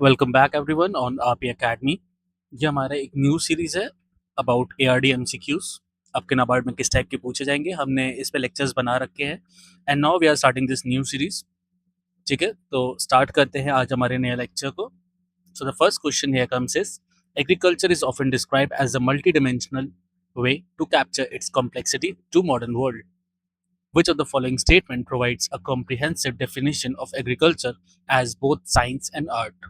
Welcome back everyone on RP academy. ये हमारा एक न्यू सीरीज है अबाउट एआरडी एमसीक्यूज। आपके नाबार्ड में किस टाइप के पूछे जाएंगे, हमने इस पे लेक्चर्स बना रखे हैं and now we are starting this new series. ठीक है, तो स्टार्ट करते हैं आज हमारे नए लेक्चर को। So the first question here comes is agriculture is often described as a multi dimensional way to capture its complexity to modern world. Which of the following statement provides a comprehensive definition of agriculture as both science and art?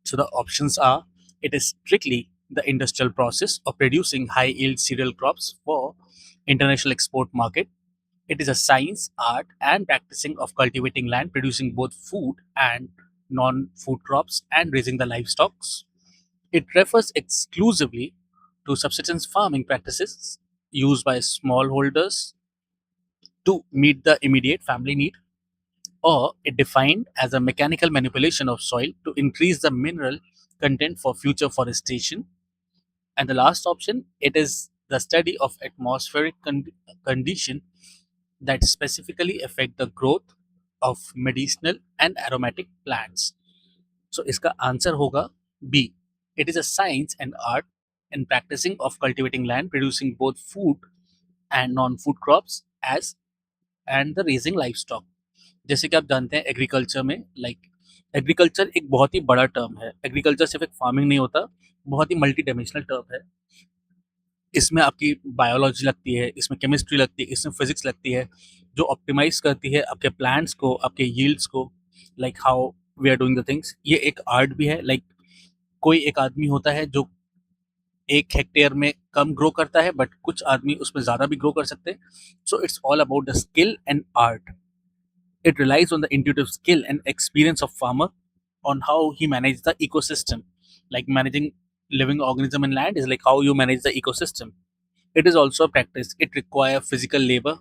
So the options are: it is strictly the industrial process of producing high yield cereal crops for international export market. It is a science, art, and practicing of cultivating land, producing both food and non-food crops, and raising the livestock. It refers exclusively to subsistence farming practices used by smallholders to meet the immediate family need, or it defined as a mechanical manipulation of soil to increase the mineral content for future forestation. And the last option, it is the study of atmospheric condition that specifically affect the growth of medicinal and aromatic plants. So इसका answer होगा B. It is a science and art in practicing of cultivating land, producing both food and non-food crops as and the raising livestock. जैसे कि आप जानते हैं agriculture में agriculture एक बहुत ही बड़ा टर्म है। एग्रीकल्चर सिर्फ एक फार्मिंग नहीं होता, बहुत ही मल्टी डायमेंशनल टर्म है। इसमें आपकी बायोलॉजी लगती है, इसमें केमिस्ट्री लगती है, इसमें फिजिक्स लगती है, जो ऑप्टिमाइज करती है आपके प्लांट्स को, आपके यील्ड्स को, like how we are doing the things. ये एक आर्ट भी है। कोई एक आदमी होता है जो 1 हेक्टेयर में कम ग्रो करता है, बट कुछ आदमी उसमें ज़्यादा भी ग्रो कर सकते हैं। So it's all about the skill and art. It relies on the intuitive skill and experience of farmer on how he manages the ecosystem. Like managing living organism in land is like how you manage the ecosystem. It is also a practice. It require physical labor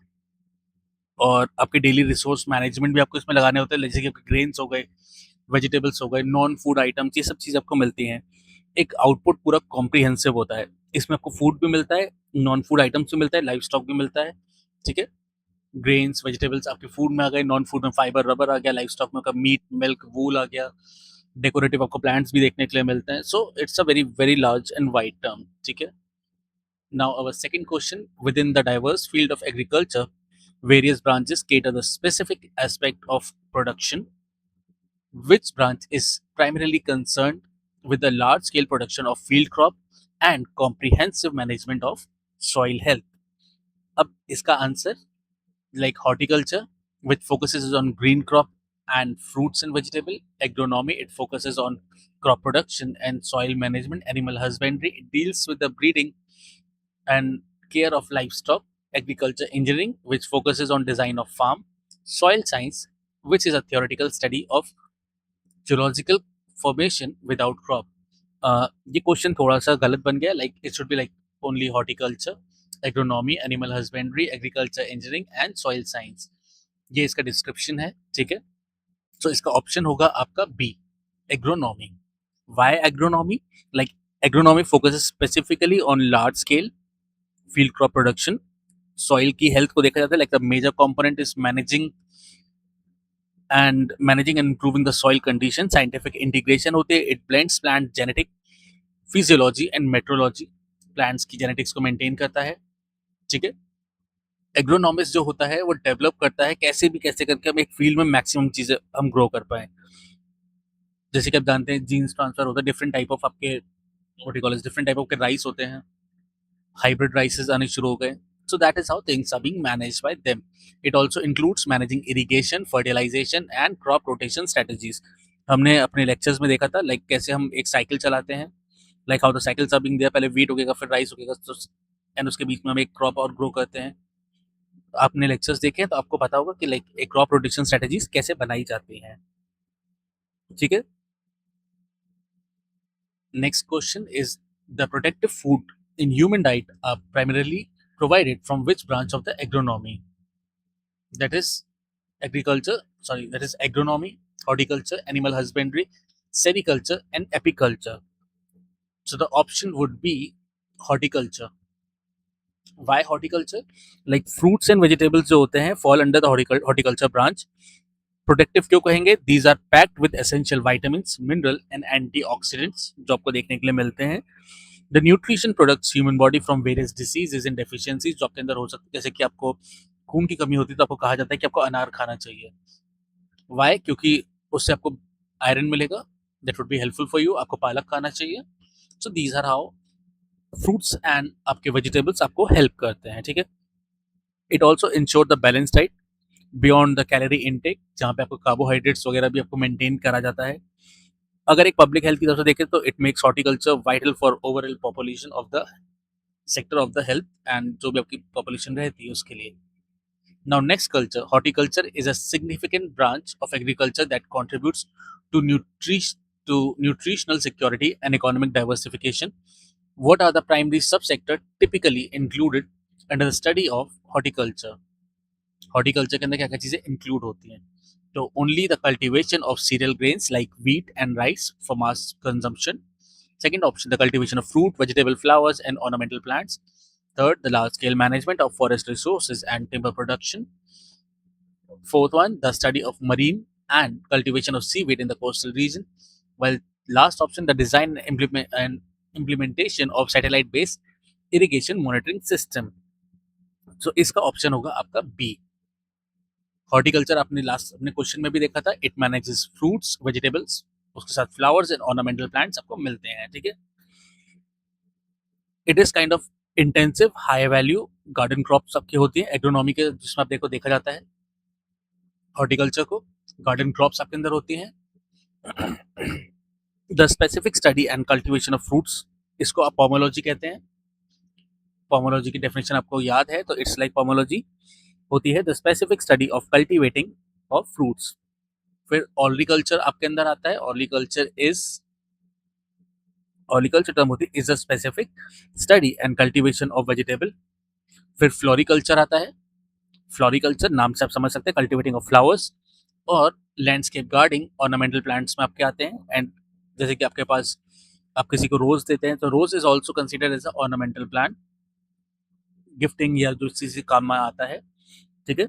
और आपके daily resource management भी आपको इसमें लगाने होते हैं। जैसे कि आपके ग्रेन्स हो गए, वेजिटेबल्स हो गए, नॉन फूड आइटम्स, ये सब चीज़ आपको मिलती हैं। एक आउटपुट पूरा कॉम्प्रिहेंसिव होता है। इसमें आपको फूड भी मिलता है, नॉन फूड आइटम्स भी मिलता है, लाइफ स्टॉक भी मिलता है। ठीक है, ग्रेन्स वेजिटेबल्स आपके फूड में आ गए, नॉन फूड में फाइबर रबर आ गया, लाइफ स्टॉक में आपका मीट मिल्क वूल आ गया, डेकोरेटिव आपको प्लांट्स भी देखने के लिए मिलते हैं। So it's a very very large and wide term. ठीक है, now our second question, with in the diverse field of agriculture various branches cater the specific aspect of production. Which branch is primarily concerned with the large scale production of field crop and comprehensive management of soil health? अब इसका answer, like horticulture, which focuses on green crop and fruits and vegetable. Agronomy, it focuses on crop production and soil management. Animal husbandry, it deals with the breeding and care of livestock. Agriculture engineering, which focuses on design of farm. Soil science, which is a theoretical study of geological formation without crop. ये question थोड़ा सा गलत बन गया। Like it should be like only horticulture, agronomy, animal husbandry, agriculture engineering and soil science. ये इसका description है। ठीक है, तो इसका ऑप्शन होगा आपका B, agronomy. Why agronomy? Like agronomy focuses specifically on large scale field crop production. Soil की हेल्थ को देखा जाता है, like the major component is managing and improving the soil condition. Scientific integration होती है, it blends plant genetic, physiology and metrology. Plants की genetics को maintain करता है। ठीक है, एग्रोनॉमिस्ट जो होता है वो डेवलप करता है कैसे भी कैसे करके हम एक फील्ड में मैक्सिमम चीजें हम ग्रो कर पाए। जैसे कि आप जानते हैं जीन्स ट्रांसफर होता है, डिफरेंट टाइप ऑफ आपके what you call different type of के राइस होते हैं, हाइब्रिड राइसेस आने शुरू हो गए। So that is how things are being managed by them. It also includes managing irrigation, fertilization and crop rotation strategies. हमने अपने लेक्चर्स में देखा था लाइक कैसे हम एक साइकिल चलाते हैं, like how the cycles are being there. पहले वीट उगेगा, फिर राइस उगेगा, तो एंड उसके बीच में हम एक क्रॉप और ग्रो करते हैं। आपने लेक्चर्स देखे हैं तो आपको पता होगा कि लाइक एक क्रॉप रोटेशन स्ट्रेटजीज कैसे बनाई जाती हैं। ठीक है, next question is the protective food in human diet are primarily provided from which branch of the agronomy? That is that is agronomy, horticulture, animal husbandry, sericulture and apiculture. So the option would be horticulture. Why horticulture? Like fruits and vegetables जो होते हैं fall under the horticulture branch. Protective क्यों कहेंगे? These are packed with essential vitamins, mineral and antioxidants जो आपको देखने के लिए मिलते हैं। The nutrition products human body from various diseases and deficiencies जो आपके अंदर हो सकती है, जैसे कि आपको खून की कमी होती है तो आपको कहा जाता है कि आपको अनार खाना चाहिए। वाई? क्योंकि उससे आपको आयरन मिलेगा, that would be helpful for you. आपको पालक खाना चाहिए। So these are how fruits and आपके वेजिटेबल्स आपको हेल्प करते हैं, ठीक है। It also insure the balance diet beyond the calorie intake, जहाँ पे आपको कार्बोहाइड्रेट्स वगैरह भी आपको मेंटेन करा जाता है। अगर एक पब्लिक हेल्थ की तरफ से देखें तो it makes horticulture vital for overall population of the sector of the health and जो भी आपकी पॉपुलेशन रहती है उसके लिए। Now, next culture, horticulture is a significant branch of agriculture that contributes to nutritional security and economic diversification. What are the primary subsector typically included under the study of horticulture? Horticulture के अंदर क्या क्या चीजें include होती हैं? तो only the cultivation of cereal grains like wheat and rice for mass consumption. Second option, the cultivation of fruit, vegetable, flowers, and ornamental plants. Third, the large scale management of forest resources and timber production. Fourth one, the study of marine and cultivation of seaweed in the coastal region. While last option, the design and implementation of satellite-based irrigation monitoring system. So इसका option होगा आपका B. Horticulture आपने last अपने question में भी देखा था, it manages fruits, vegetables, उसके साथ फ्लावर्स एंड ऑर्नामेंटल प्लांट्स आपको मिलते हैं, ठीक है। It is kind of intensive high value garden crops आपकी होती है एग्रोनॉमी के, जिसमें आप देखो देखा जाता है हॉर्टिकल्चर को। गार्डन क्रॉप्स आपके अंदर होती हैं। The specific study and cultivation of fruits, इसको आप पोमोलॉजी कहते हैं। पोमोलॉजी की डेफिनेशन आपको याद है तो इट्स लाइक पोमोलॉजी होती है the specific study of cultivating of fruits. फिर ऑर्लिकल्चर आपके अंदर आता है। ऑर्लिकल्चर टर्म होती है is a specific study and cultivation of vegetable. फिर फ्लोरिकल्चर आता है। फ्लोरिकल्चर नाम से आप समझ सकते हैं, कल्टिवेटिंग ऑफ फ्लावर्स। और लैंडस्केप गार्डनिंग ऑर्नामेंटल प्लांट्स में आपके आते हैं। एंड जैसे कि आपके पास आप किसी को रोज देते हैं तो rose is also considered as a ornamental plant, gifting या जो चीज काम में आता है, ठीक है।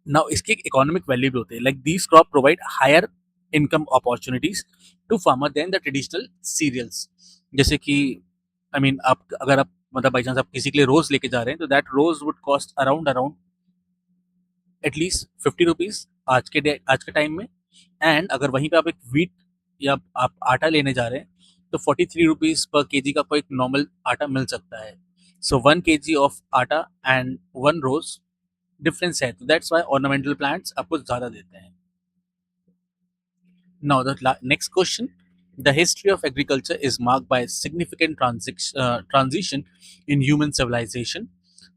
नाउ इसकी एक इकोनॉमिक वैल्यू भी होती है, like these crop provide higher income opportunities to farmer than the traditional cereals. जैसे कि आई मीन आप अगर आप मतलब बाई चांस आप किसी के लिए रोज लेके जा रहे हैं तो that rose would cost around around at least 50 rupees आज के टाइम में। एंड अगर वहीं पे आप एक व्हीट या आप आटा लेने जा रहे हैं तो 43 रुपीज पर केजी का कोई नॉर्मल आटा मिल सकता है। सो 1 kg ऑफ आटा एंड 1 रोज डिफरेंस है, तो दैट्स वाई ऑर्नामेंटल प्लांट्स आपको ज्यादा देते हैं। Now the next question, the history of agriculture is marked by significant transition in human civilization.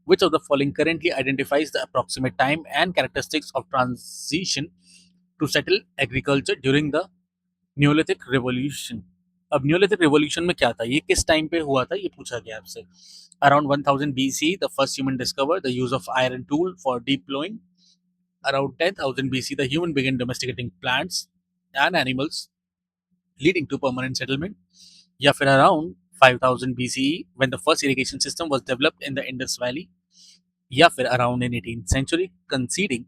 Which of the following currently identifies the approximate time and characteristics of transition to settle agriculture during the Neolithic revolution? अब Neolithic revolution में क्या था, ये किस time पे हुआ था, ये पूछा गया आपसे। Around 1000 BC the first human discovered the use of iron tool for deep plowing. Around 10,000 BC the human began domesticating plants and animals leading to permanent settlement. या फिर around 5000 BCE when the first irrigation system was developed in the Indus Valley. या फिर around in 18th century coinciding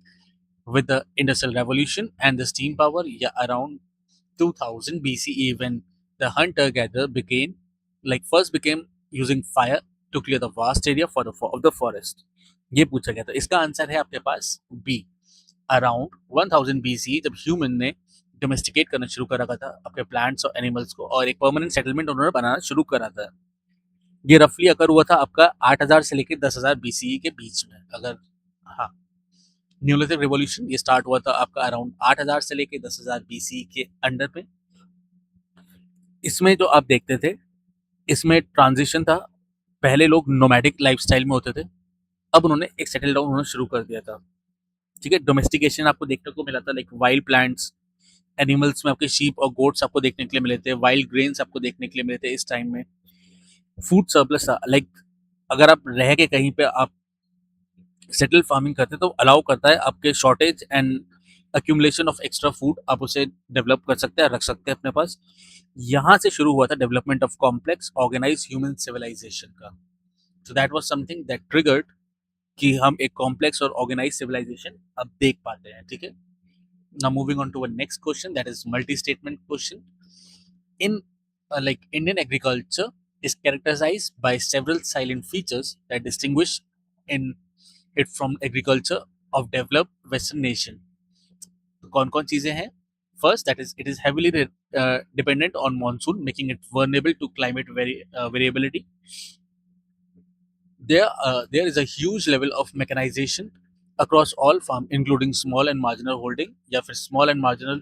with the industrial revolution and the steam power. या around 2000 BCE when the hunter gatherer became using fire to clear the vast area of the forest. ये पूछा गया था। इसका answer है आपके पास B, around 1000 BCE जब human ने डोमेस्टिकेट करना शुरू करा था अपने प्लांट्स और एनिमल्स को और एक परमानेंट सेटलमेंट उन्होंने बनाना शुरू करा था। ये रफली अकर हुआ था आपका 8000 से लेकर 10,000 BCE के बीच में। अगर हाँ, न्यूलिथिक रिवॉल्यूशन ये स्टार्ट हुआ था आपका अराउंड 8000 से लेकर 10,000 BCE के अंडर पे। इसमें जो आप देखते थे इसमें ट्रांजिशन था, पहले लोग नोमैडिक लाइफस्टाइल में होते थे, अब उन्होंने एक सेटल डाउन होना शुरू कर दिया था, ठीक है। डोमेस्टिकेशन आपको देखने को मिला था, लाइक वाइल्ड प्लांट्स, एनिमल्स में आपके शीप और गोट्स आपको देखने के लिए मिले थे, वाइल्ड ग्रेन्स आपको देखने के लिए मिले थे इस टाइम में। फूड सरप्लस था, लाइक अगर आप रह के कहीं पे आप सेटल फार्मिंग करते तो अलाउ करता है आपके shortage and accumulation of extra food, आप उसे डेवलप कर सकते हैं, रख सकते हैं अपने पास। यहाँ से शुरू हुआ था development of complex organize human civilization का। So that was something that triggered कि हम एक कॉम्प्लेक्स और ऑर्गेनाइज सिविलाइजेशन अब देख पाते हैं, ठीक है। Now moving on to our next question, that is multi-statement question. In like Indian agriculture is characterized by several silent features that distinguish in it from agriculture of developed Western nation. तो कौन कौन चीजें हैं? First, that is it is heavily dependent on monsoon, making it vulnerable to climate variability. There is a huge level of mechanization across all farm, including small and marginal holding. या फिर small and marginal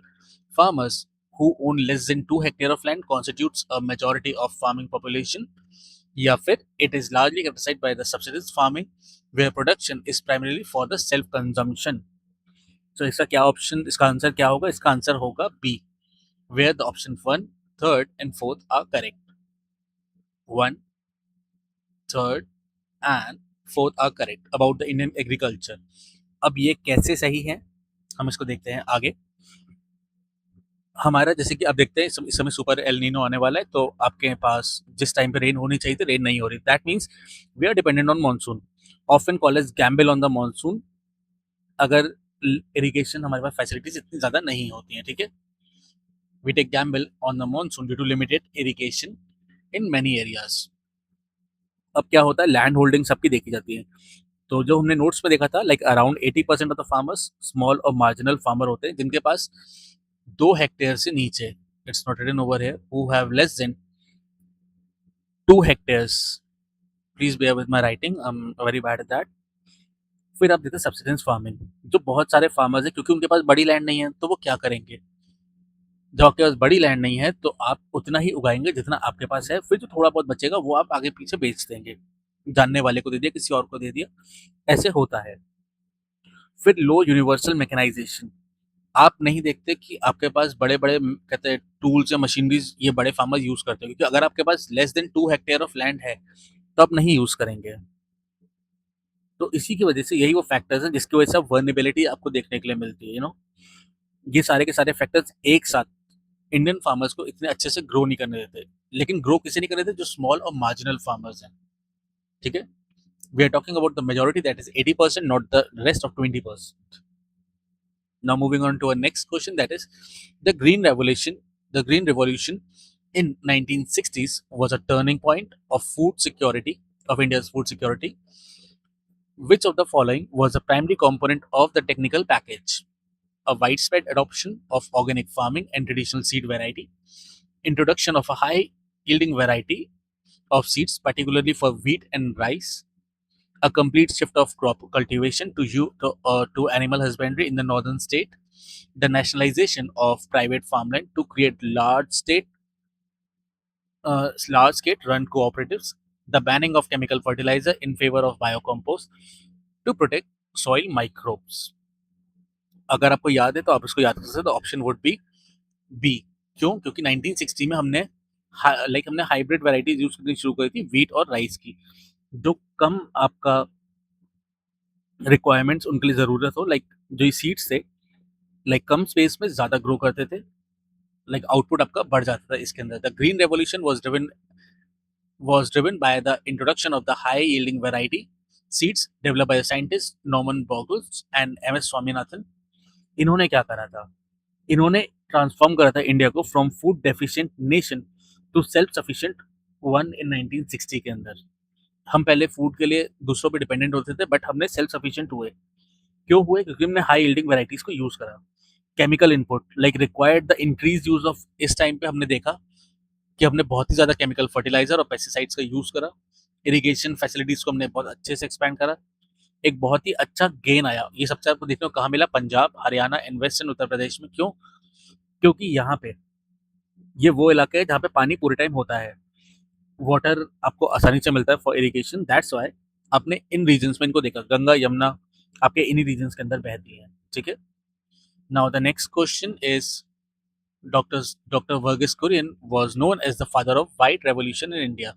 farmers who own less than 2 hectares of land constitutes a majority of farming population. या फिर it is largely characterized by the subsistence farming, where production is primarily for the self consumption. So इसका क्या option, इसका answer क्या होगा? इसका answer होगा B, where the option 1, 3rd and 4th are correct. 1, 3rd and 4th are correct about the Indian agriculture. अब ये कैसे सही है, हम इसको देखते हैं आगे. हमारा जैसे कि आप देखते हैं इस समय सुपर एल नीनो आने वाला है, तो आपके पास जिस टाइम पे रेन होनी चाहिए थी रेन नहीं हो रही. That means we are dependent on monsoon, often called as gamble on the monsoon, अगर इरिगेशन हमारे पास फैसिलिटीज इतनी ज़्यादा नहीं होती हैं. ठीक है, we take gamble on the monsoon due to limited irrigation in many areas. अब क्या होता है, लैंड होल्डिंग सबकी देखी जाती है. तो जो हमने नोट्स में देखा था, like around 80% of the farmers small और मार्जिनल फार्मर होते हैं जिनके पास 2 हेक्टेयर से नीचे, it's not written over here, who have less than 2 hectares. Please bear with my writing, I am very bad at that. फिर आप देखते हैं सब्सिस्टेंस फार्मिंग, जो बहुत सारे फार्मर्स हैं क्योंकि उनके पास बड़ी लैंड नहीं है, तो वो क्या करेंगे, जब आपके पास बड़ी लैंड नहीं है तो आप उतना ही उगाएंगे जितना आपके पास है, फिर जो थोड़ा बहुत बचेगा वो आप आगे पीछे बेच देंगे, जानने वाले को दे दिया, किसी और को दे दिया, ऐसे होता है. फिर लो यूनिवर्सल मैकेनाइजेशन, आप नहीं देखते कि आपके पास बड़े बड़े कहते हैं टूल्स या मशीनरीज ये बड़े फार्मर यूज करते हैं, क्योंकि अगर आपके पास less than 2 hectare of land है तो आप नहीं यूज करेंगे. तो इसी की वजह से यही वो फैक्टर्स हैं जिसकी वजह से वर्नेबिलिटी आपको देखने के लिए मिलती है. ये सारे के सारे फैक्टर्स एक साथ इंडियन फार्मर्स को इतने अच्छे से ग्रो नहीं करने देते. लेकिन ग्रो किसे नहीं करने देते? जो स्मॉल और मार्जिनल फार्मर्स हैं. ठीक है, we are talking about the majority, that is 80%, not the rest of 20%. Now moving on to our next question, that is the Green Revolution. The Green Revolution in 1960s was a turning point of food security, of India's food security. Which of the following was a primary component of the technical package? A widespread adoption of organic farming and traditional seed variety, introduction of a high yielding variety of seeds, particularly for wheat and rice, a complete shift of crop cultivation to animal husbandry in the northern state, the nationalization of private farmland to create large scale run cooperatives, the banning of chemical fertilizer in favor of biocompost to protect soil microbes. अगर आपको याद है तो आप इसको याद कर सकते हो. Option would be B. क्यों? क्योंकि 1960 में हमने हाइब्रिड वैरायटीज यूज करनी शुरू करी थी व्हीट और राइस की, जो कम आपका रिक्वायरमेंट्स उनके लिए ज़रूरत हो, लाइक जो ये सीड्स थे लाइक कम स्पेस में ज़्यादा ग्रो करते थे, लाइक आउटपुट आपका बढ़ जाता था इसके अंदर. The green revolution was driven by the introduction of the high yielding variety seeds developed by the scientists Norman Boggles and M.S. Swaminathan. इन्होंने क्या करा था? इन्होंने ट्रांसफॉर्म करा था इंडिया को from food deficient nation to self sufficient one in 1960 के अंदर. हम पहले फूड के लिए दूसरों पे डिपेंडेंट होते थे, बट हमने सेल्फ सफिशिएंट हुए. क्यों हुए? क्योंकि हमने हाई यील्डिंग वैरायटीज को यूज करा. Chemical input like required the increase use of, इस टाइम पे हमने देखा कि हमने बहुत ही ज़्यादा केमिकल फर्टिलाइजर और पेस्टिसाइड्स का यूज़ करा. इरिगेशन फैसिलिटीज़ को हमने बहुत अच्छे से एक्सपैंड करा. एक बहुत ही अच्छा गेन आया. ये सबसे आपको देखने को कहाँ मिला? पंजाब, हरियाणा एंड वेस्टर्न उत्तर प्रदेश में. क्यों? क्योंकि यहाँ पे ये वो इलाके है जहाँ पे पानी पूरे टाइम होता है, वाटर आपको आसानी से मिलता है फॉर इरिगेशन. दैट्स वाई आपने इन रीजन्स में इनको देखा. गंगा यमुना आपके इन्हीं रीजन्स के अंदर बहती है. ठीक है. Now the next question is Dr. Verghese Kurian was known as the father of White Revolution in India.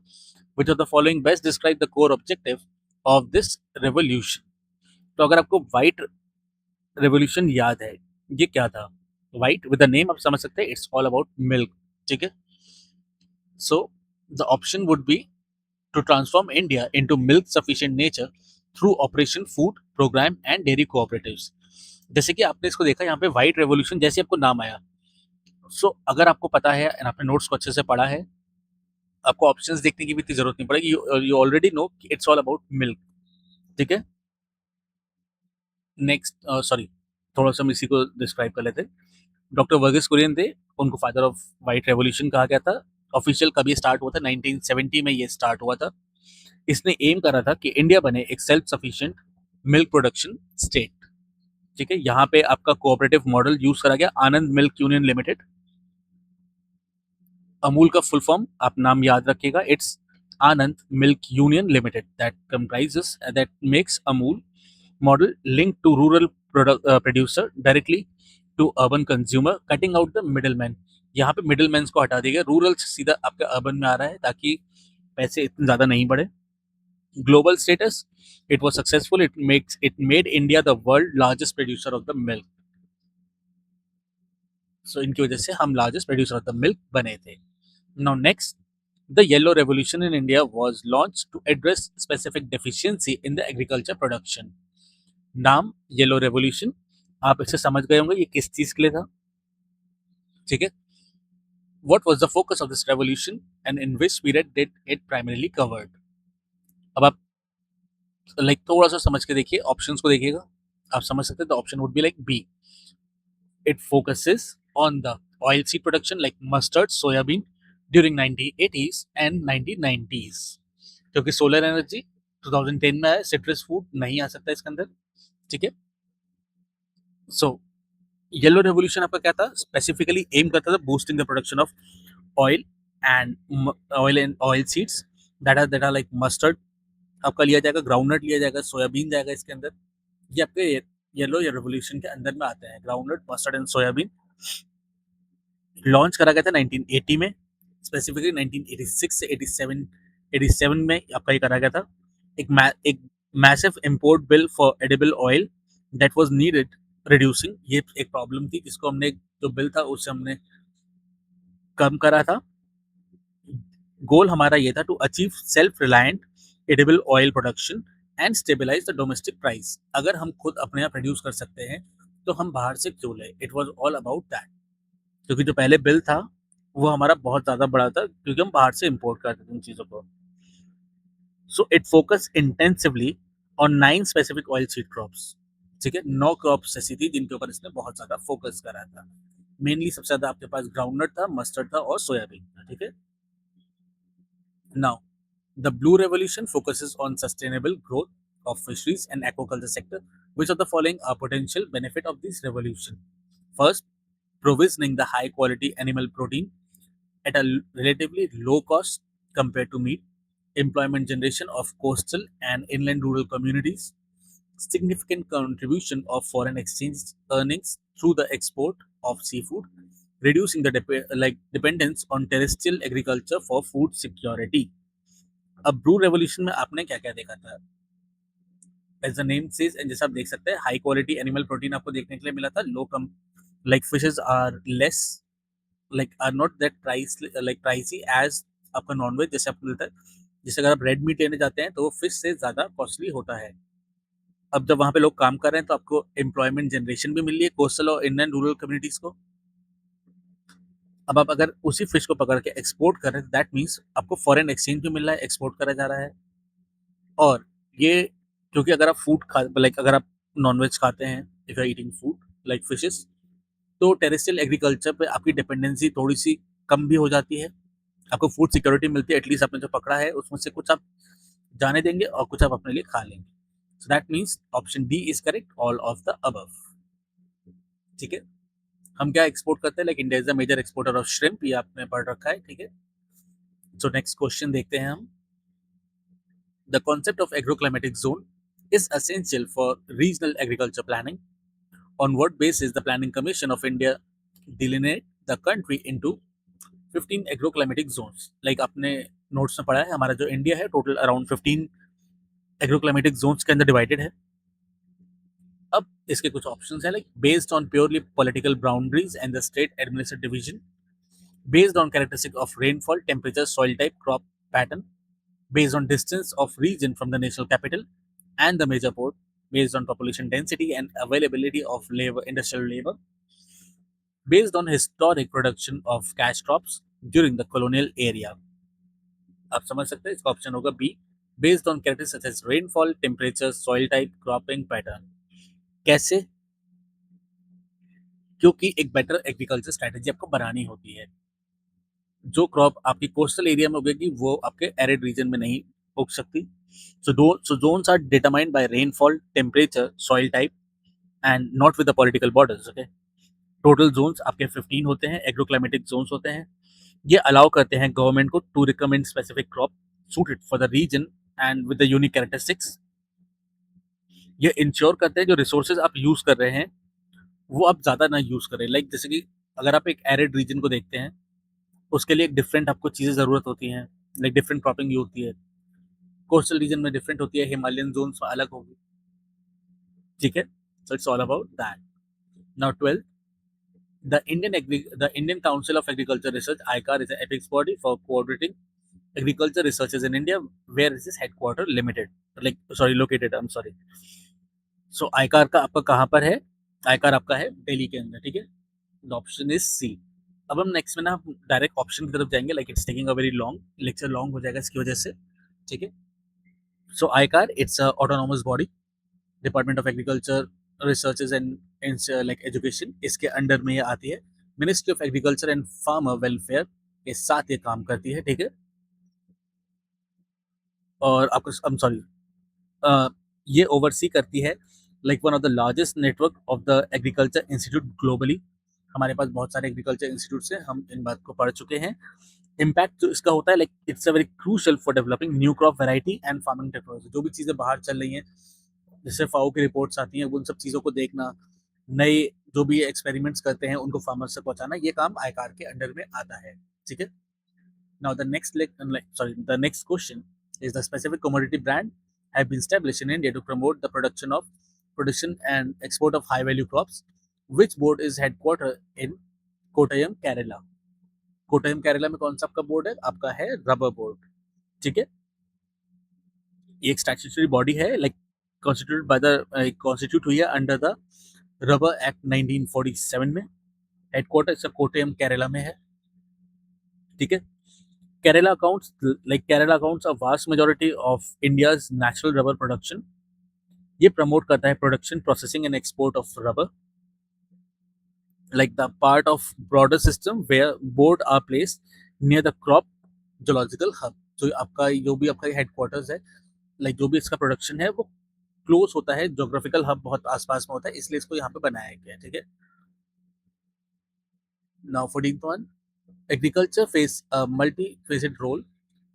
Which of the following best describe the core objective of this revolution? तो अगर आपको White Revolution याद है, ये क्या था? White with the name आप समझ सकते हैं, it's all about milk. ठीक है. So the option would be to transform India into milk sufficient nature through Operation Food Program and dairy cooperatives. जैसे कि आपने इसको देखा यहाँ पे व्हाइट रेवोल्यूशन जैसे आपको नाम आया। सो अगर आपको पता है एंड आपने नोट्स को अच्छे से पढ़ा है, आपको ऑप्शंस देखने की भी इतनी जरूरत नहीं पड़ेगी। You already know it's all about milk. ठीक है। नेक्स्ट, सॉरी, थोड़ा सा हम इसी को डिस्क्राइब कर लेते हैं। डॉक्टर वर्गीस कुरियन थे, उनको फादर ऑफ व्हाइट रेवोल्यूशन कहा गया था। ऑफिशियल कभी स्टार्ट हुआ था, 1970 में ये स्टार्ट हुआ था। इसने एम करा था कि इंडिया बने एक self sufficient milk production state. ठीक है। यहाँ पे आपका कोऑपरेटिव मॉडल यूज करा गया, आनंद मिल्क यूनियन लिमिटेड। अमूल का फुल फॉर्म आप नाम याद रखिएगा, it's Anand milk union limited that comprises that makes Amul model linked to rural producer directly to urban consumer, cutting out the middleman। यहाँ पे middlemen को हटा दिया गया, रूरल से सीधा आपके अर्बन में आ रहा है ताकि पैसे इतने ज्यादा नहीं बढ़े। Global status, it was successful, it made India the world largest producer of the milk. So इनकी वजह से हम largest producer of the milk बने थे। Now next, the yellow revolution in India was launch to address specific deficiency in the agriculture production. नाम yellow revolution, आप इसे समझ गए होंगे ये किस चीज के लिए था। ठीक है। What was the focus of this revolution and in which period did it primarily covered. अब आप लाइक थोड़ा सा समझ के देखिए, ऑप्शंस को देखिएगा, आप समझ सकते हैं। The option would be like B, it focuses on the oil seed production like mustard, soybean during 1980s and 1990s। क्योंकि सोलर एनर्जी 2010 में आया, सिट्रस फूड नहीं आ सकता इसके अंदर। ठीक है। सो येलो रेवोल्यूशन आपका क्या था, स्पेसिफिकली एम करता था boosting the production of oil and oil seeds that are like mustard. आपका लिया जाएगा ग्राउंडनट, लिया जाएगा सोयाबीन जाएगा इसके अंदर। ये आपके येलो रेवोल्यूशन के अंदर में आते हैं, groundnut, mustard and soybean. Launch करा गया था 1980 में, स्पेसिफिकली 1986 से 87 में आपका ये करा गया था। एक massive import bill for edible oil that was needed reducing, ये एक प्रॉब्लम थी जिसको हमने, जो बिल था उससे हमने कम करा था। गोल हमारा ये था to achieve self reliant edible oil production and stabilize the domestic price. अगर हम खुद अपने यहाँ प्रोड्यूस कर सकते हैं तो हम बाहर से क्यों लें। It was all about that. क्योंकि जो पहले बिल था वो हमारा बहुत ज़्यादा बड़ा था क्योंकि हम बाहर से इम्पोर्ट करते थे उन चीज़ों को। So it focus intensively on 9 specific oil seed crops. ठीक है, 9 क्रॉप्स ऐसी थी जिनके ऊपर इसने बहुत ज़्यादा फोकस करा था। मेनली सबसे ज़्यादा आपके पास ग्राउंडनट था, मस्टर्ड था और सोयाबीन था। ठीक है। Now the blue revolution focuses on sustainable growth of fisheries and aquaculture sector. Which of the following are potential benefit of this revolution? First, provisioning the high quality animal protein at a relatively low cost compared to meat, employment generation of coastal and inland rural communities, significant contribution of foreign exchange earnings through the export of seafood, reducing the dependence on terrestrial agriculture for food security. अब blue revolution में आपने क्या क्या देखा था, as the name says, and जैसा आप देख सकते हैं हाई क्वालिटी एनिमल प्रोटीन आपको देखने के लिए मिला था। Low come like fishes are less like are not that price like pricey as आपका नॉनवेज जैसे आपको मिलता है। जैसे अगर आप रेड मीट लेने जाते हैं तो वो फिश से ज़्यादा कॉस्टली होता है। अब जब वहाँ पे लोग काम कर रहे हैं तो आपको एम्प्लॉयमेंट जनरेशन भी मिल रही है कोस्टल और इंडियन रूरल कम्युनिटीज़ को। अब आप अगर उसी फिश को पकड़ के एक्सपोर्ट कर रहे हैं दैट मीन्स आपको फॉरेन एक्सचेंज भी मिल रहा है, एक्सपोर्ट करा जा रहा है। और ये क्योंकि अगर आप फूड खा लाइक अगर आप नॉनवेज खाते हैं, if you are eating food like fishes, तो टेरेस्ट्रियल एग्रीकल्चर पे आपकी डिपेंडेंसी थोड़ी सी कम भी हो जाती है। आपको फूड सिक्योरिटी मिलती है, एटलीस्ट आपने जो पकड़ा है उसमें से कुछ आप जाने देंगे और कुछ आप अपने लिए खा लेंगे। So that means option D is correct, all of the above. ठीक है। हम क्या एक्सपोर्ट करते हैं, like India is the major exporter of shrimp, ये आपने पढ़ रखा है। ठीक है। सो नेक्स्ट क्वेश्चन देखते हैं हम। The concept of agroclimatic zone is essential for regional agriculture planning. On what basis the Planning Commission of India delineate the country into 15 agroclimatic zones? Like आपने नोट्स में पढ़ा है हमारा जो इंडिया है टोटल अराउंड 15 एग्रोक्लाइमेटिक जोन्स के अंदर divided है। अब इसके कुछ ऑप्शंस हैं, like based on purely political boundaries and the state administrative division, based on characteristic of rainfall, temperature, soil type, crop pattern, based on distance of region from the national capital and the major port, based on population density and availability of labor, industrial labor, based on historic production of cash crops during the colonial area. आप समझ सकते हैं, इसका option होगा B, based on characteristics such as rainfall, temperature, soil type, cropping pattern. कैसे? क्योंकि एक better agriculture strategy आपको बनानी होती है। जो क्रॉप आपकी कोस्टल एरिया में उगेगी वो आपके एरिड रीजन में नहीं उग सकती। So zones are determined by rainfall, temperature, soil type and not with the political borders. Okay, total zones आपके 15 होते हैं, एग्रोक्लाइमेटिक जोन्स होते हैं। ये अलाउ करते हैं गवर्नमेंट को to recommend specific crop suited for the region and with the unique characteristics। ये इंश्योर करते हैं जो रिसोर्सेज आप यूज कर रहे हैं वो आप ज्यादा ना यूज करें। लाइक जैसे कि अगर आप एक एरिड रीजन को देखते हैं, उसके लिए एक डिफरेंट आपको चीजें जरूरत होती हैं, लाइक डिफरेंट क्रॉपिंग होती है। कोस्टल रीजन में डिफरेंट होती है, हिमालयन जोन्स में अलग होगी। ठीक है, so it's all about that. Now 12, the Indian Council of Agriculture Research (ICAR) is an ethics body for coordinating agriculture researches in India, where is its headquarter limited, like sorry located, I'm sorry। सो आईकार का आपका कहाँ पर है? आईकार आपका है दिल्ली के अंदर। ठीक है, ऑप्शन इज सी। अब हम नेक्स्ट में ना डायरेक्ट ऑप्शन की तरफ जाएंगे, like it's taking a very long, lecture long हो जाएगा इसकी वजह से। ठीक है, so ICAR it's a autonomous body, department of agriculture researches and like education, इसके अंडर में ये आती है। Ministry of agriculture and farmer welfare के साथ ये काम करती है। ठीक है, और आपको आई एम सॉरी, ये ओवरसी करती है like one of the largest network of the agriculture institute globally. हमारे पास बहुत सारे एग्रीकल्चर इंस्टीट्यूट्स हैं, हम इन बात को पढ़ चुके हैं। इम्पैक्ट जो इसका होता है, like it's a very crucial for developing new crop variety and farming technology. जो भी चीज़ें बाहर चल रही हैं, जैसे फाओ की रिपोर्ट्स आती हैं, उन सब चीज़ों को देखना, नए जो भी एक्सपेरिमेंट्स करते हैं उनको फार्मर्स से पहुंचाना, ये काम आईकार के अंडर में आता है। ठीक है, now the next question is, the specific commodity brand have been established in India to promote the production and export of high value crops, which board is headquartered in कोटयम Kerala. कोटयम Kerala में कौन सा आपका बोर्ड है? आपका है रबर बोर्ड। ठीक है, ये एक स्टैट्यूटरी बॉडी है, लाइक कॉन्स्टिट्यूट हुई है अंडर द रबर एक्ट 1947 में। हेडक्वार्टर इसका कोटयम केरला में है। ठीक है, Kerala accounts a vast majority of India's natural rubber production। ये प्रमोट करता है production, processing and export of rubber, like the part of broader system where board are placed near the crop zoological hub। तो आपका जो भी आपका headquarters है, like जो भी इसका प्रोडक्शन है वो क्लोज होता है, जोग्राफिकल हब बहुत आसपास में होता है, इसलिए इसको यहाँ पे बनाया गया है। ठीक है, now 14th one, agriculture plays a multifaceted role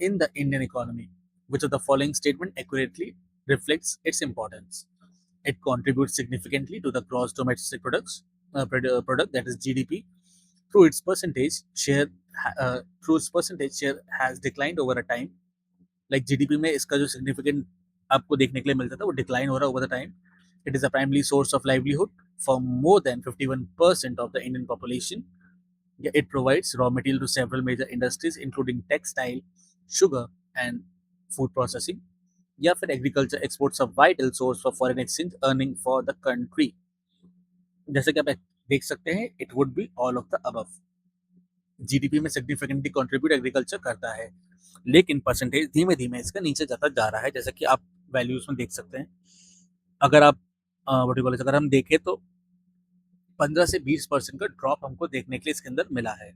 in the Indian economy, which of the following statement accurately reflects its importance? It contributes significantly to the gross domestic product, that is GDP, through its percentage share has declined over a time। Like GDP में इसका जो significant आपको देखने के लिए मिलता था वो decline हो रहा है over the time। It is a primary source of livelihood for more than 51% of the Indian population। Yeah, it provides raw material to several major industries including textile, sugar and food processing। या फिर agriculture exports a vital source for foreign exchange earning for the country. जैसे कि आप देख सकते हैं, it would be all of the above. GDP में significantly contribute agriculture करता है, लेकिन परसेंटेज धीमे धीमे इसका नीचे जाता जा रहा है, जैसा कि आप वैल्यूज में देख सकते हैं। अगर आप अगर हम देखें तो 15 से 20% का ड्रॉप हमको देखने के लिए इसके अंदर मिला है।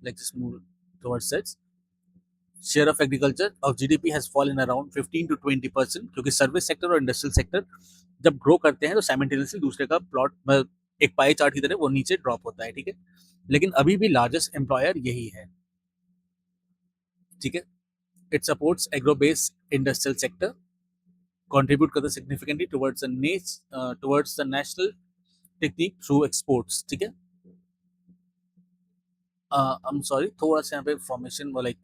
Like just move towards it, share of agriculture of GDP has fallen around 15 to 20%, क्योंकि सर्विस सेक्टर और इंडस्ट्रियल सेक्टर जब ग्रो करते हैं तो साइमल्टेनियसली दूसरे का प्लॉट एक पाई चार्ट की तरह वो नीचे ड्रॉप होता है। ठीक है, लेकिन अभी भी लार्जेस्ट एम्प्लॉयर यही है। ठीक है, it supports agro based industrial sector, contribute करता है significantly towards the national technique through exports. ठीक है, आई एम सॉरी, थोड़ा सा यहाँ पे फॉर्मेशन लाइक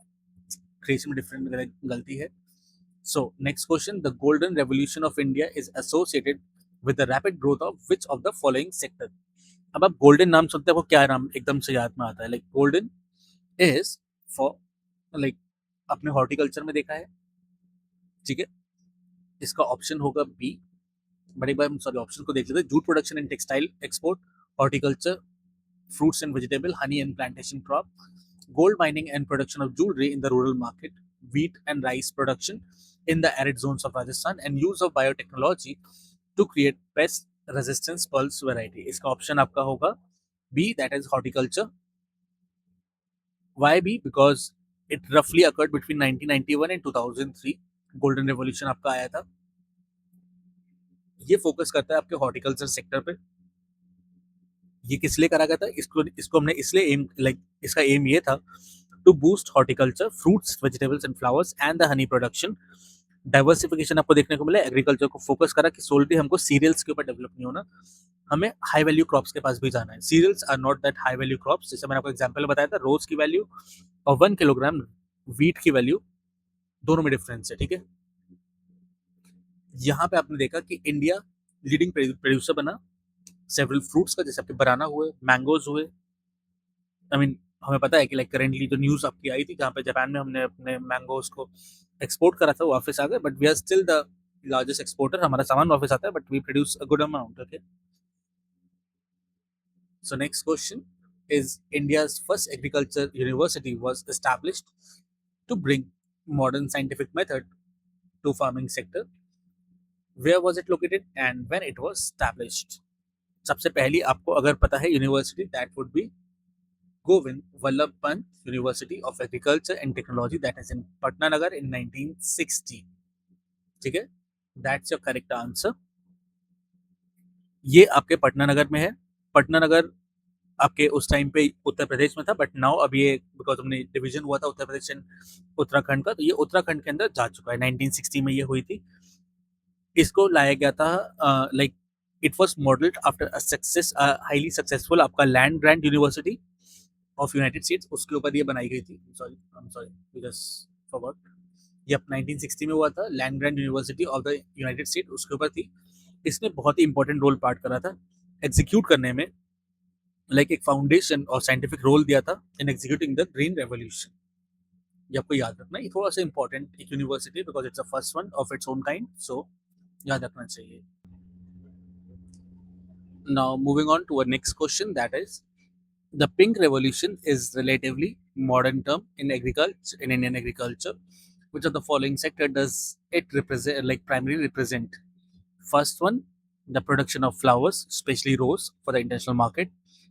क्रिएशन में डिफरेंट गलती है। So next question, the golden revolution of India is associated with the rapid growth of which of the following sector? अब आप गोल्डन नाम सुनते हैं, आपको क्या नाम एकदम से याद में आता है? Like golden is for, like आपने हॉर्टिकल्चर में देखा है। ठीक है, इसका ऑप्शन होगा बी, बट एक बार हम सॉरी ऑप्शन को देख लेते हैं। Jute production and textile export, horticulture, fruits and vegetable, honey and plantation crop, gold mining and production of jewelry in the rural market, wheat and rice production in the arid zones of Rajasthan, and use of biotechnology to create pest resistance pulse variety. इसका option आपका होगा B, that is horticulture. Why B? Because it roughly occurred between 1991 and 2003. Golden revolution आपका आया था। ये focus करता है आपके हॉर्टिकल्चर सेक्टर पे। ये किस लिए करा गया था? इसको हमने इसलिए एम इसका एम ये था to boost horticulture, fruits, vegetables and flowers and the honey production. Diversification आपको देखने को मिला, एग्रीकल्चर को फोकस करा कि सोलली हमको सीरियल्स के ऊपर डेवलप नहीं होना, हमें हाई वैल्यू क्रॉप्स के पास भी जाना है। Cereals are not that high value crops. जैसे मैंने आपको एग्जांपल बताया था, रोज की वैल्यू और 1 किलोग्राम वीट की वैल्यू दोनों में डिफरेंस है, ठीक है। यहाँ पे आपने देखा कि इंडिया लीडिंग प्रोड्यूसर बना सेवरल फ्रूट्स का, जैसे आपके बनाना हुए, मैंगोज हुए। आई मीन हमें पता है कि करेंटली जो न्यूज आपकी आई थी जहाँ पे जापान में हमने अपने मैंगोज को एक्सपोर्ट करा था, वो वापस आ गए, but we are still the largest exporter. हमारा सामान वापस आता है, but we produce a good amount. Okay, so next question is India's first agriculture university was established to bring modern scientific method to farming sector. Where was it located and when it was established? सबसे पहली आपको अगर पता है university, that would B Govind Vallabh Pant University of Agriculture and Technology, that is in Patna Nagar in 1960. ठीक है, that's your correct answer. ये आपके पटना नगर में है। पटना नगर आपके उस टाइम पे उत्तर प्रदेश में था, बट नाउ अब ये बिकॉज हमने डिवीजन हुआ था उत्तर प्रदेश एंड उत्तराखंड का, तो ये उत्तराखंड के अंदर जा चुका है। 1960 में ये हुई थी। इसको लाया गया था it was modelled after a highly successful आपका land grant university of United States, उसके ऊपर ये बनाई गई थी। Sorry I am sorry just forgot. ये 1960 में हुआ था, land grant university of the United State उसके ऊपर थी। इसने बहुत ही इंपॉर्टेंट रोल पार्ट करा था एग्जीक्यूट करने में, एक फाउंडेशन और साइंटिफिक रोल दिया था in executing the green revolution. ये आपको याद रखना, ये थोड़ा सा इंपॉर्टेंट एक university because it's a first one of its own kind, so याद रखना चाहिए। Now moving on to our next question, that is the pink revolution is relatively modern term in agriculture, in Indian agriculture. Which of the following sector does it represent, primarily represent? First one, the production of flowers, especially rose for the international market.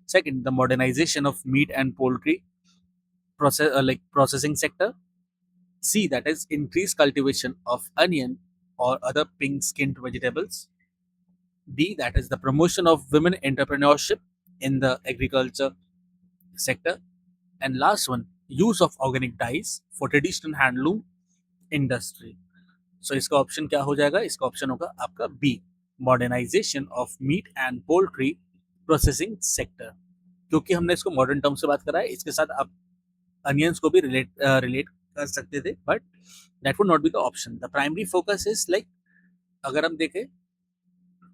Second, the modernization of meat and poultry processing sector. C, that is increased cultivation of onion or other pink skinned vegetables. D, that is the promotion of women entrepreneurship in the agriculture sector. And last one, use of organic dyes for traditional handloom industry. So इसका option क्या हो जाएगा? इसका option होगा आपका B, modernization of meat and poultry processing sector. क्योंकि हमने इसको मॉडर्न टर्म से बात करा है, इसके साथ आप अनियंस को भी रिलेट कर सकते थे, but that would not be the option. The primary focus is अगर हम देखें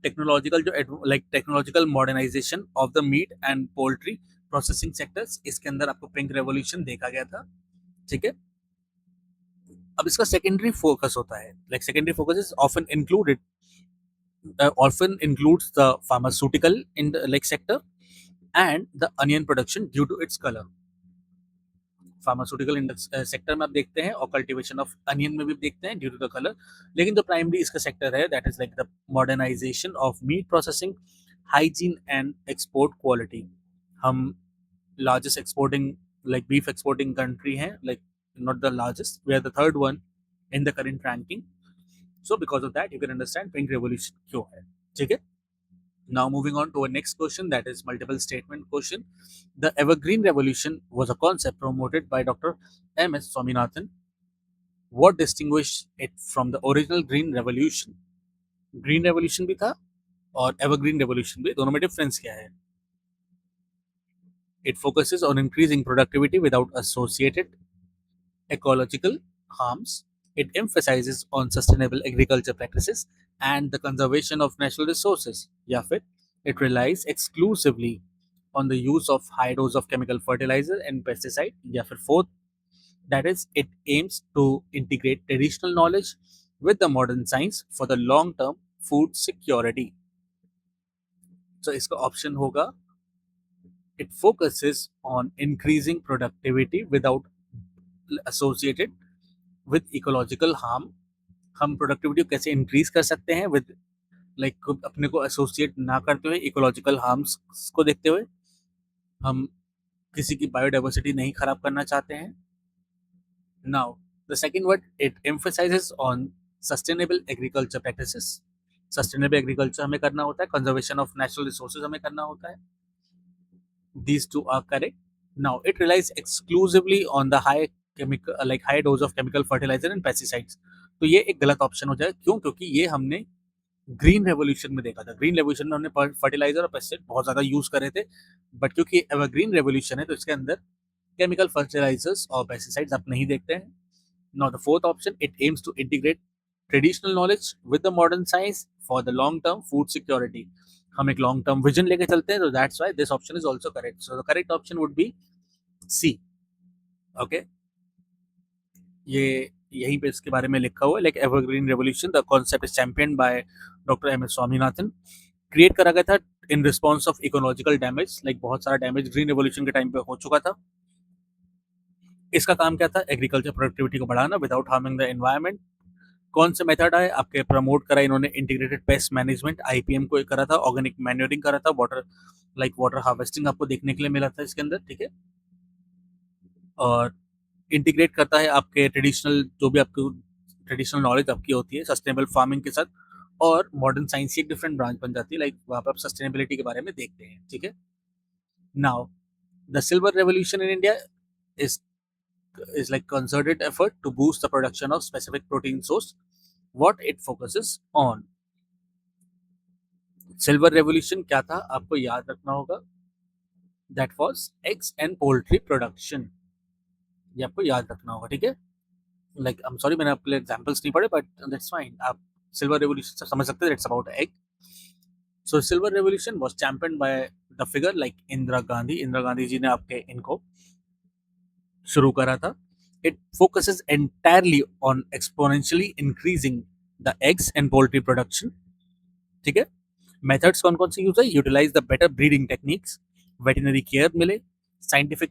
technological technological modernization of the meat and poultry processing sectors, इसके अंदर आपको पिंक रेवोल्यूशन देखा गया था, ठीक है। अब इसका सेकेंडरी फोकस होता है, secondary focus is often includes the pharmaceutical in the sector and the onion production due to its color. Pharmaceutical sector में आप देखते हैं और कल्टीवेशन ऑफ अनियन में भी देखते हैं ड्यू टू द कलर, लेकिन जो प्राइमरी इसका सेक्टर है that is the modernization of meat processing, hygiene and export quality. हम largest exporting beef exporting country hai, not the largest, we are the third one in the current ranking, so because of that you can understand pink revolution kyo hai, theek hai। Now moving on to our next question, that is multiple statement question. The evergreen revolution was a concept promoted by Dr. M.S. Swaminathan. What distinguished it from the original green revolution? green revolution भी था और evergreen revolution भी, दोनों में difference क्या है? It focuses on increasing productivity without associated ecological harms. It emphasizes on sustainable agriculture practices and the conservation of natural resources. या फिर it relies exclusively on the use of high dose of chemical fertilizer and pesticide. या फिर fourth, that is it aims to integrate traditional knowledge with the modern science for the long term food security. तो इसका option होगा it focuses on increasing productivity without associated with ecological harm. हम productivity को कैसे increase कर सकते हैं with like अपने को एसोसिएट ना करते हुए इकोलॉजिकल हार्म्स को देखते हुए। हम किसी की बायोडाइवर्सिटी नहीं खराब करना चाहते हैं। Now the second word it emphasises on sustainable agriculture practices. Sustainable agriculture हमें करना होता है, कंजर्वेशन ऑफ नेचुरल रिसोर्सेज हमें करना होता है। These two are correct. Now it relies exclusively on the high chemical like high dose of chemical fertilizer and pesticides. तो ये एक गलत ऑप्शन हो जाए, क्यों? क्योंकि ये हमने ग्रीन रेवोल्यूशन में देखा था। ग्रीन रेवोल्यूशन में हमने फर्टिलाइजर और पेस्टिसाइड बहुत ज्यादा यूज करे थे, बट क्योंकि ग्रीन रेवोल्यूशन है तो इसके अंदर केमिकल फर्टिलाइजर्स और पेस्टिसाइड्स आप नहीं देखते हैं। Now the fourth option it aims to integrate traditional knowledge with the modern science for the long term food security. हम एक लॉन्ग टर्म विजन लेके चलते हैं, तो that's why this option is also correct. So the correct option would be C. Okay, ये यहीं पे इसके बारे में लिखा हुआ है, like evergreen revolution the concept is champion by doctor M S Swaminathan. Create करा गया था in response of ecological damage, like बहुत सारा डैमेज ग्रीन रेवोल्यूशन के टाइम पे हो चुका था। इसका काम क्या था? एग्रीकल्चर प्रोडक्टिविटी को बढ़ाना विदाउट हार्मिंग द एनवायरमेंट। कौन से मेथड आए आपके? प्रमोट करा इन्होंने इंटीग्रेटेड पेस्ट मैनेजमेंट, आईपीएम को करा था, ऑर्गेनिक मैन्योरिंग करा था, वाटर लाइक वाटर हार्वेस्टिंग आपको देखने के लिए मिला था इसके अंदर, ठीक है। और इंटीग्रेट करता है आपके ट्रेडिशनल जो भी आपको ट्रेडिशनल नॉलेज आपकी होती है सस्टेनेबल फार्मिंग के साथ, और मॉडर्न साइंस की एक डिफरेंट ब्रांच बन जाती है, लाइक वहाँ पर आप सस्टेनेबिलिटी के बारे में देखते हैं, ठीक है। Now the silver revolution in India is like concerted effort to boost the production of specific protein source. What it focuses on? Silver revolution क्या था आपको याद रखना होगा, that was eggs and poultry production. ये आपको याद रखना होगा, ठीक है। लाइक आई एम सॉरी मैंने आपके लिए एग्जांपल्स नहीं पढ़े, बट दैट्स फाइन। आप सिल्वर रेवोल्यूशन से समझ सकते हैं, it's about egg. So silver revolution was champion by the figure like Indira Gandhi. Indira Gandhi ji ने आपके इनको शुरू करा था। It focuses entirely on exponentially increasing the eggs and poultry production, ठीक है। मेथड्स कौन कौन से यूज है? Utilize the better breeding techniques, veterinary care मिले, साइंटिफिक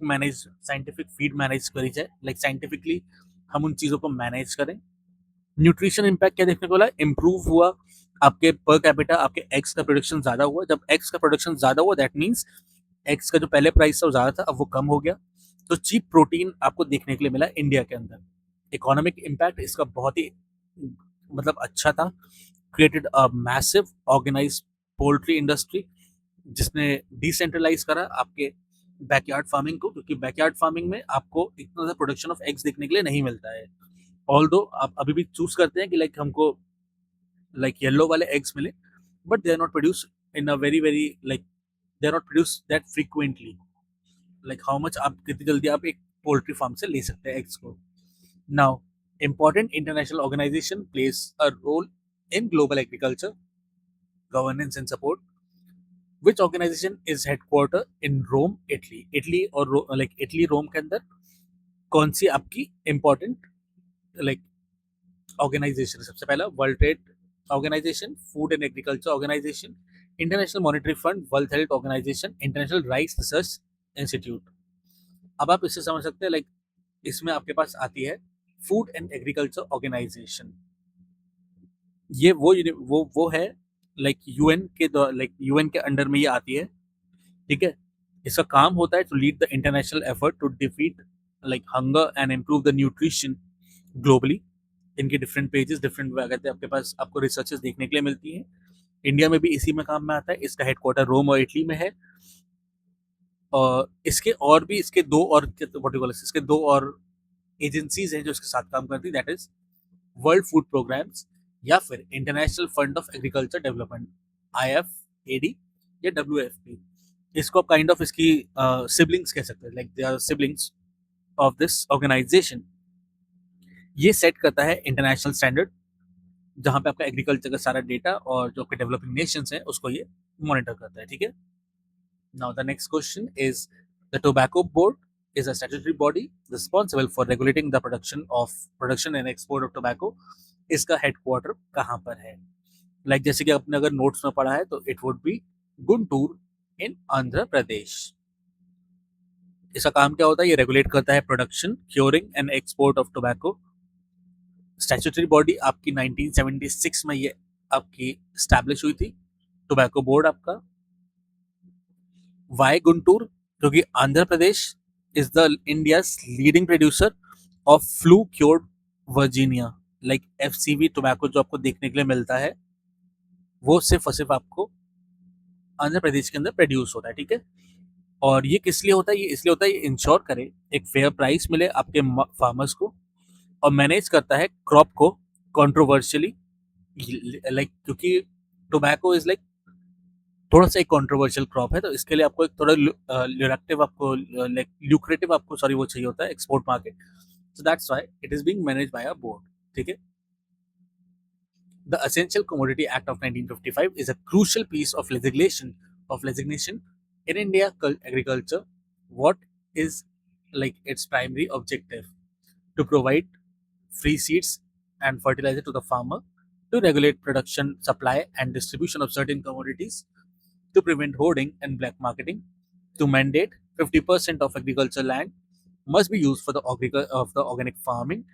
फीड मैनेज करी जाए, लाइक साइंटिफिकली हम उन चीज़ों को मैनेज करें। न्यूट्रिशन इम्पैक्ट क्या देखने को मिला? इम्प्रूव हुआ आपके पर कैपिटा, आपके एग्स का प्रोडक्शन ज़्यादा हुआ। जब एग्स का प्रोडक्शन ज़्यादा हुआ दैट मीन्स एग्स का जो पहले प्राइस था वो ज़्यादा था, अब वो कम हो गया, तो चीप प्रोटीन आपको देखने के लिए मिला इंडिया के अंदर। इकोनॉमिक इम्पैक्ट इसका बहुत ही मतलब अच्छा था। Created a massive organize poultry industry, जिसने डिसेंट्रलाइज करा आपके बैकयार्ड फार्मिंग को, क्योंकि बैकयार्ड फार्मिंग में आपको इतना ज़्यादा प्रोडक्शन ऑफ एग्स देखने के लिए नहीं मिलता है। ऑल्दो आप अभी भी चूज करते हैं कि लाइक हमको लाइक येलो वाले एग्स मिले, but they are not produce in a very very like they are not produce that frequently, like how much आप कितनी जल्दी आप एक पोल्ट्री फार्म से ले सकते हैं एग्स को। Now important international organization plays a role in global agriculture governance and support. Which organization is headquartered in Rome, Italy? Italy और like Italy Rome के अंदर कौन सी आपकी important like organization है? सबसे पहला world trade organization, food and agriculture organization, international monetary fund, world health organization, international rice research institute. अब आप इससे समझ सकते हैं लाइक इसमें आपके पास आती है फूड एंड एग्रीकल्चर ऑर्गेनाइजेशन। ये वो है लाइक यूएन के अंडर में ये आती है, ठीक है। इसका काम होता है to lead the international effort to defeat like hunger and improve the nutrition globally. इनके डिफरेंट पेजेस डिफरेंट कहते हैं आपके पास आपको रिसर्चेस देखने के लिए मिलती हैं। इंडिया में भी इसी में काम में आता है। इसका हेडक्वार्टर रोम और इटली में है। और इसके और भी इसके दो और इसके दो और एजेंसीज हैं जो इसके साथ काम करती है, that is world food programs या फिर international fund of agriculture development, IFAD या WFP। इसको आप काइंड ऑफ इसकी सिबलिंग्स कह सकते हैं, like they are siblings of this organization. ये सेट करता है इंटरनेशनल स्टैंडर्ड, जहाँ पे आपका एग्रीकल्चर का सारा डेटा और जो आपके डेवलपिंग नेशंस हैं उसको ये मॉनिटर करता है, ठीक है। Now the next question is the tobacco board is a statutory body responsible for regulating the production and export of tobacco. इसका हेडक्वार्टर कहाँ पर है? लाइक जैसे कि आपने अगर नोट्स में पढ़ा है तो it would be Guntur in Andhra Pradesh. इसका काम क्या होता है? ये रेगुलेट करता है production, curing and export of tobacco. Statutory body आपकी 1976 में ये आपकी स्टैब्लिश हुई थी, टोबैको बोर्ड आपका। वाई गुंटूर? क्योंकि Andhra Pradesh is the India's leading producer of flue cured Virginia. Like FCV tobacco जो आपको देखने के लिए मिलता है वो सिर्फ और सिर्फ आपको आंध्र प्रदेश के अंदर प्रोड्यूस होता है, ठीक है। और ये किस लिए होता है? ये इसलिए होता है ये इंश्योर करे एक फेयर प्राइस मिले आपके फार्मर्स को, और मैनेज करता है क्रॉप को कंट्रोवर्शियली, लाइक क्योंकि टोबैको इज लाइक थोड़ा सा एक कंट्रोवर्शियल क्रॉप है, तो इसके लिए आपको एक थोड़ा ल्यूरेटिव आपको लाइक ल्यूक्रेटिव आपको सॉरी वो चाहिए होता है export market, so that's why it is being managed by a board, ठीक है। The Essential Commodity Act of 1955 is a crucial piece of legislation in India agriculture. What is like its primary objective? To provide free seeds and fertilizer to the farmer, to regulate production, supply, and distribution of certain commodities, to prevent hoarding and black marketing, to mandate 50% of agricultural land must be used for the organic farming,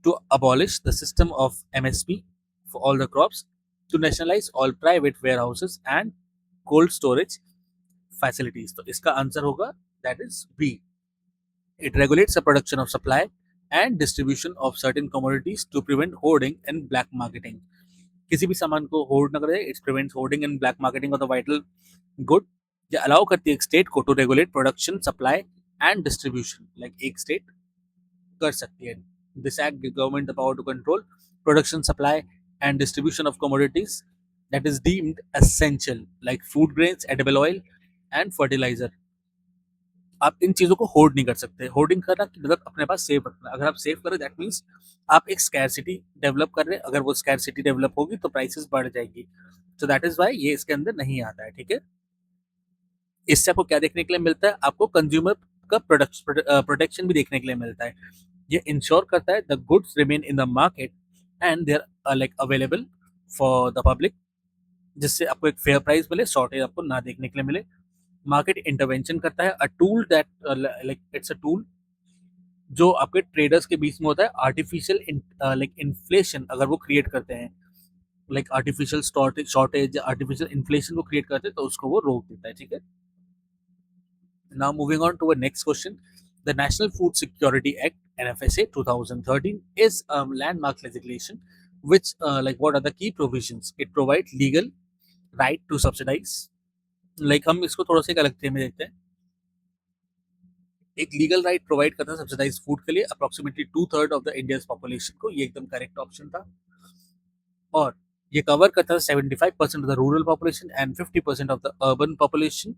to abolish the system of MSP for all the crops, to nationalize all private warehouses and cold storage facilities. तो इसका answer होगा that is B. It regulates the production of supply and distribution of certain commodities to prevent hoarding and black marketing. किसी भी सामान को hoard न करे, it's prevents hoarding and black marketing of the vital good. ये allow करती है एक स्टेट को to regulate production, supply and distribution. Like एक स्टेट कर सकती है। This act give government the power to control production, supply and distribution of commodities that is deemed essential like food grains, edible oil and fertilizer. आप इन चीजों को horde नहीं कर सकते। होर्डिंग करना मतलब अपने पास सेव रखना। अगर आप सेव करें दैट मीन्स आप एक स्कैरसिटी डेवलप कर रहे हैं। अगर वो स्कैरसिटी डेवलप होगी तो प्राइसेस बढ़ जाएगी। सो दैट इज वाई ये इसके अंदर नहीं आता है, ठीक है। इससे आपको क्या देखने के लिए मिलता है? आपको कंज्यूमर का प्रोटेक्शन भी देखने के लिए मिलता है। ये इंश्योर करता है the goods remain in the market and there like available for the public, जिससे आपको एक फेयर प्राइस मिले, शॉर्टेज आपको ना देखने के लिए मिले। मार्केट इंटरवेंशन करता है, a tool that like it's a tool जो आपके ट्रेडर्स के बीच में होता है। आर्टिफिशियल लाइक इन्फ्लेशन अगर वो क्रिएट करते हैं, like artificial shortage, artificial inflation वो क्रिएट करते हैं, तो उसको वो रोक देता है, ठीक है। Now moving on to our next question. The National Food Security Act NFSA 2013 is a landmark legislation which like what are the key provisions? It provides legal right to subsidize, like हम इसको थोड़ा सा एक अलग थे में देखते हैं। एक लीगल राइट प्रोवाइड करता है सब्सिडाइज फूड के लिए approximately 2/3 of the Indians population को। ये एकदम करेक्ट ऑप्शन था। और ये कवर करता है 75% of the rural population and 50% of the urban population.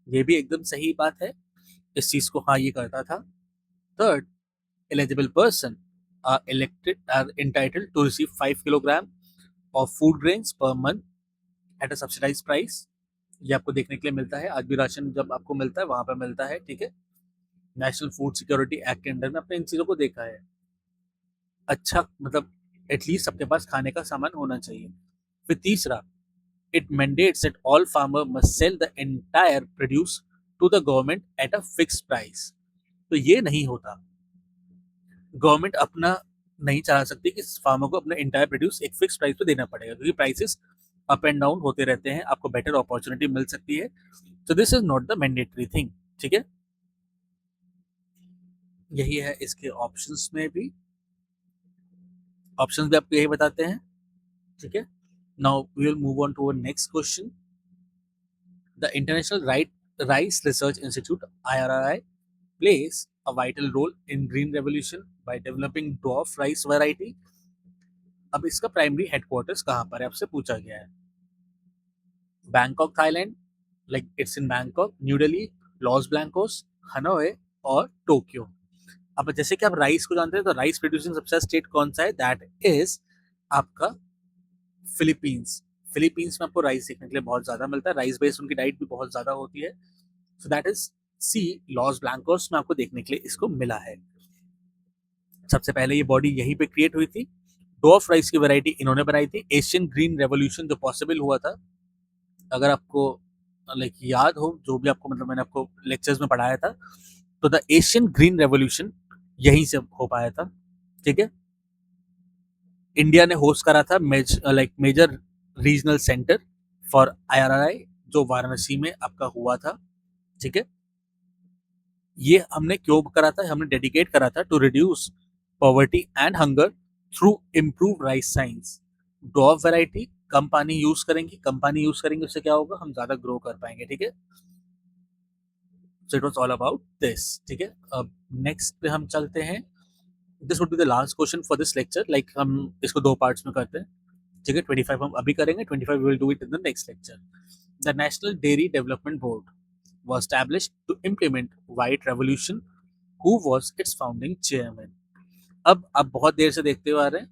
ये भी एकदम सही बात है, इस चीज को हाँ ये करता था। Third, eligible person are entitled to receive 5 kilogram of food grains per month at a subsidized price। ये आपको देखने के लिए मिलता है। आज भी राशन जब आपको मिलता है वहां पर मिलता है, ठीक है। नेशनल फूड सिक्योरिटी एक्ट के अंडर में आपने इन चीजों को देखा है। अच्छा मतलब एटलीस्ट सबके पास खाने का सामान होना चाहिए। फिर तीसरा, it mandates that all farmer must sell the entire produce to the government at a fixed price। तो ये नहीं होता। गवर्नमेंट अपना नहीं चला सकती कि फार्मर को अपना इंटायर प्रोड्यूस एक फिक्स प्राइस पे देना पड़ेगा, क्योंकि प्राइसेस अप एंड डाउन होते रहते हैं। आपको बेटर अपॉर्चुनिटी मिल सकती है। तो this is not the mandatory thing, ठीक है। यही है इसके ऑप्शंस में भी। ऑप्शंस भी आपको यही बताते हैं, ठीक है। Now we will move on to our next question. The international rice research institute IRRI plays a vital role in green revolution by developing dwarf rice variety। अब इसका प्राइमरी हेडक्वार्टर्स कहाँ पर है आपसे पूछा गया है। Bangkok Thailand, like it's in Bangkok, new Delhi, loss Blancos, Hanoi और टोक्यो। अब जैसे कि आप राइस को जानते हैं तो राइस प्रोड्यूसिंग सबसे स्टेट कौन सा है? दैट इज आपका फिलीपींस। फिलीपींस में आपको राइस देखने के लिए बहुत ज्यादा मिलता है। राइस बेस्ड उनकी डाइट भी बहुत ज्यादा होती है। So that is C, Los Banos में आपको देखने के लिए इसको मिला है। सबसे पहले ये बॉडी यहीं पे क्रिएट हुई थी डॉफ राइस की वैरायटी इन्होंने बनाई थी। एशियन ग्रीन रेवोल्यूशन जो पॉसिबल हुआ था, अगर आपको लाइक याद हो, जो भी आपको मतलब मैंने आपको लेक्चर्स में पढ़ाया था, तो द एशियन ग्रीन रेवोल्यूशन यहीं से हो पाया था। ठीक है, इंडिया ने होस्ट करा था major regional centre for IRI, जो वाराणसी में आपका हुआ था। ठीक है, ये हमने क्यों करा था, हमने डेडिकेट करा था to reduce poverty and hunger through improve rice science. Drop variety कम पानी यूज करेंगे, कम पानी यूज करेंगे उससे क्या होगा, हम ज्यादा ग्रो कर पाएंगे। ठीक है, so it was all about this. ठीक है, अब नेक्स्ट पे हम चलते हैं। This would be the last question for this lecture, like हम इसको 2 पार्ट्स में करते हैं। ठीक है, 25 हम अभी करेंगे, 25 will do it in the next lecture. The national dairy development board was established to implement white revolution. Who was its founding chairman? अब आप बहुत देर से देखते हुए आ रहे हैं,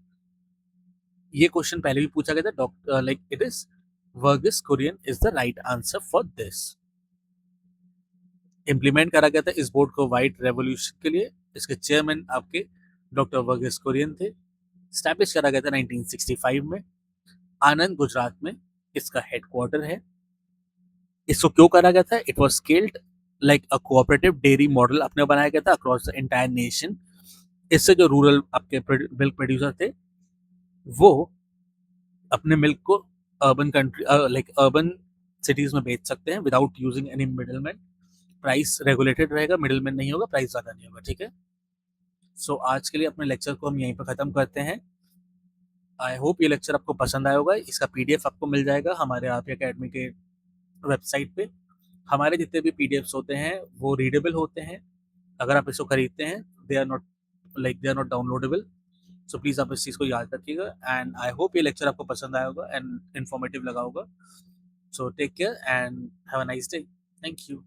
ये क्वेश्चन पहले भी पूछा गया था, doctor like it is Verghese Kurien is the right answer for this. Implement करा गया था इस बोर्ड को व्हाइट रेवोल्यूशन के लिए, इसके चेयरमैन आपके डॉक्टर वर्गीस कुरियन थे। स्टैब्लिश करा गया था 1965 में, आनंद गुजरात में इसका हेडक्वार्टर है। इसको क्यों करा गया था, it was scaled like a cooperative dairy model अपने बनाया गया था अक्रॉस द एंटायर नेशन। इससे जो रूरल आपके मिल्क प्रोड्यूसर थे, वो अपने मिल्क को urban country like urban cities में बेच सकते हैं without using any middleman. Price regulated रहेगा, मिडलमैन नहीं होगा, प्राइस ज्यादा नहीं होगा। ठीक है, सो आज के लिए अपने लेक्चर को हम यहीं पर खत्म करते हैं। आई होप ये लेक्चर आपको पसंद आया होगा। इसका PDF आपको मिल जाएगा हमारे आप अकेडमी के वेबसाइट पे। हमारे जितने भी PDFs होते हैं वो रीडेबल होते हैं। अगर आप इसको खरीदते हैं, they are not downloadable. So please आप इस चीज़ को याद रखिएगा। एंड आई होप ये लेक्चर आपको पसंद आया होगा एंड इन्फॉर्मेटिव लगा होगा। So take care and have a nice day. Thank you.